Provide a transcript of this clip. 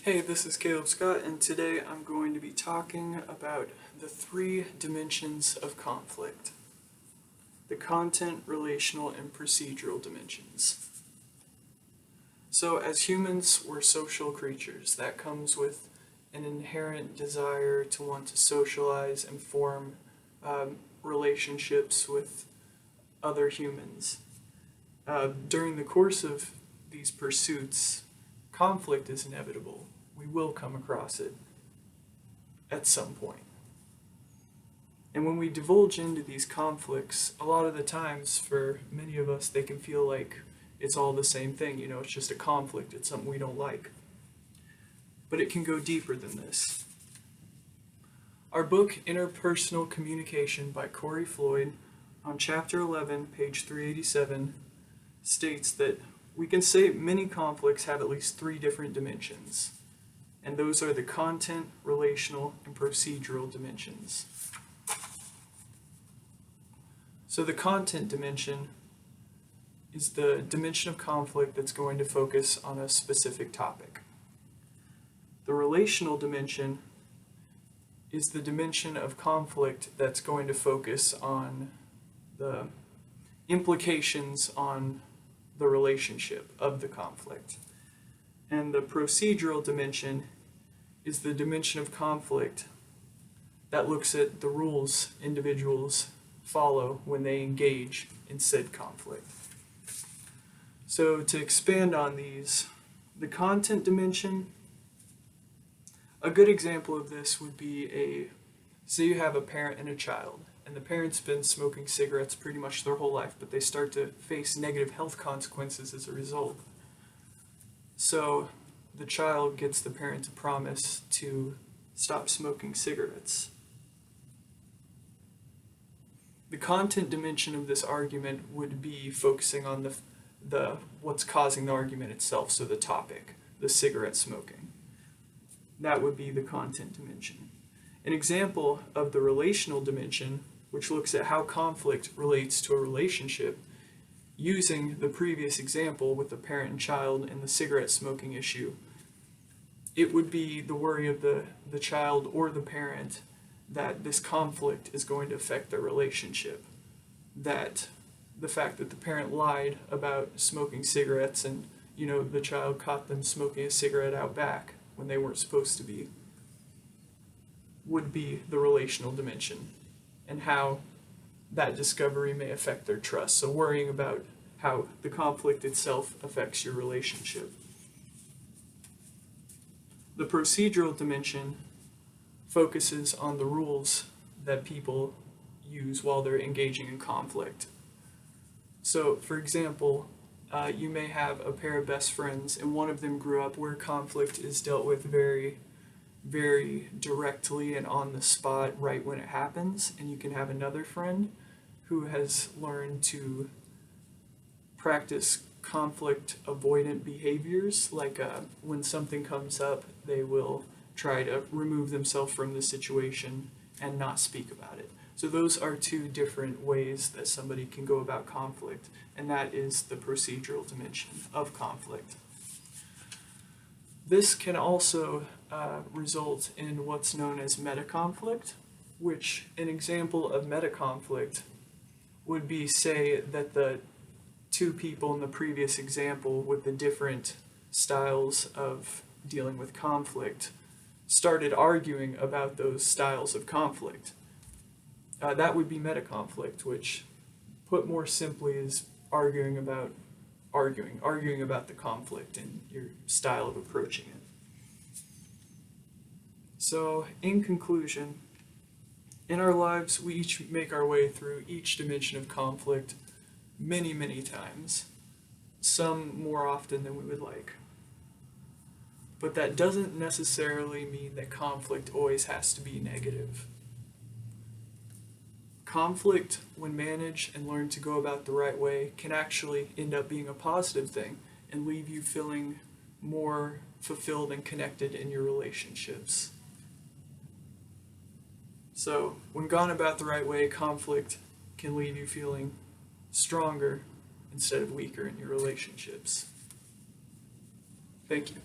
Hey, this is Caleb Scott, and today I'm going to be talking about the three dimensions of conflict: the content, relational, and procedural dimensions. So, as humans, we're social creatures. That comes with an inherent desire to want to socialize and form relationships with other humans. During the course of these pursuits, conflict is inevitable. We will come across it at some point. And when we divulge into these conflicts, a lot of the times, for many of us, they can feel like it's all the same thing. It's just a conflict, it's something we don't like. But it can go deeper than this. Our book, Interpersonal Communication by Corey Floyd, on chapter 11, page 387, states that we can say many conflicts have at least three different dimensions, and those are the content, relational, and procedural dimensions. So the content dimension is the dimension of conflict that's going to focus on a specific topic. The relational dimension is the dimension of conflict that's going to focus on the implications on the relationship of the conflict. And the procedural dimension is the dimension of conflict that looks at the rules individuals follow when they engage in said conflict. So to expand on these, the content dimension, a good example of this would be say you have a parent and a child, and the parent's been smoking cigarettes pretty much their whole life, but they start to face negative health consequences as a result. So the child gets the parent to promise to stop smoking cigarettes. The content dimension of this argument would be focusing on the what's causing the argument itself, so the topic, the cigarette smoking. That would be the content dimension. An example of the relational dimension, which looks at how conflict relates to a relationship, using the previous example with the parent and child and the cigarette smoking issue, it would be the worry of the child or the parent that this conflict is going to affect their relationship. That the fact that the parent lied about smoking cigarettes and, the child caught them smoking a cigarette out back when they weren't supposed to be, would be the relational dimension, and how that discovery may affect their trust. So worrying about how the conflict itself affects your relationship. The procedural dimension focuses on the rules that people use while they're engaging in conflict. So, for example, you may have a pair of best friends, and one of them grew up where conflict is dealt with very, very directly and on the spot right when it happens, and you can have another friend who has learned to practice conflict avoidant behaviors, like when something comes up, they will try to remove themselves from the situation and not speak about it. So those are two different ways that somebody can go about conflict, and that is the procedural dimension of conflict. This can also result in what's known as meta-conflict, which an example of meta-conflict would be, say, that the two people in the previous example with the different styles of dealing with conflict started arguing about those styles of conflict. That would be meta-conflict, which, put more simply, is arguing about the conflict and your style of approaching it. So, in conclusion, in our lives, we each make our way through each dimension of conflict many, many times, some more often than we would like. But that doesn't necessarily mean that conflict always has to be negative. Conflict, when managed and learned to go about the right way, can actually end up being a positive thing and leave you feeling more fulfilled and connected in your relationships. So, when gone about the right way, conflict can leave you feeling stronger instead of weaker in your relationships. Thank you.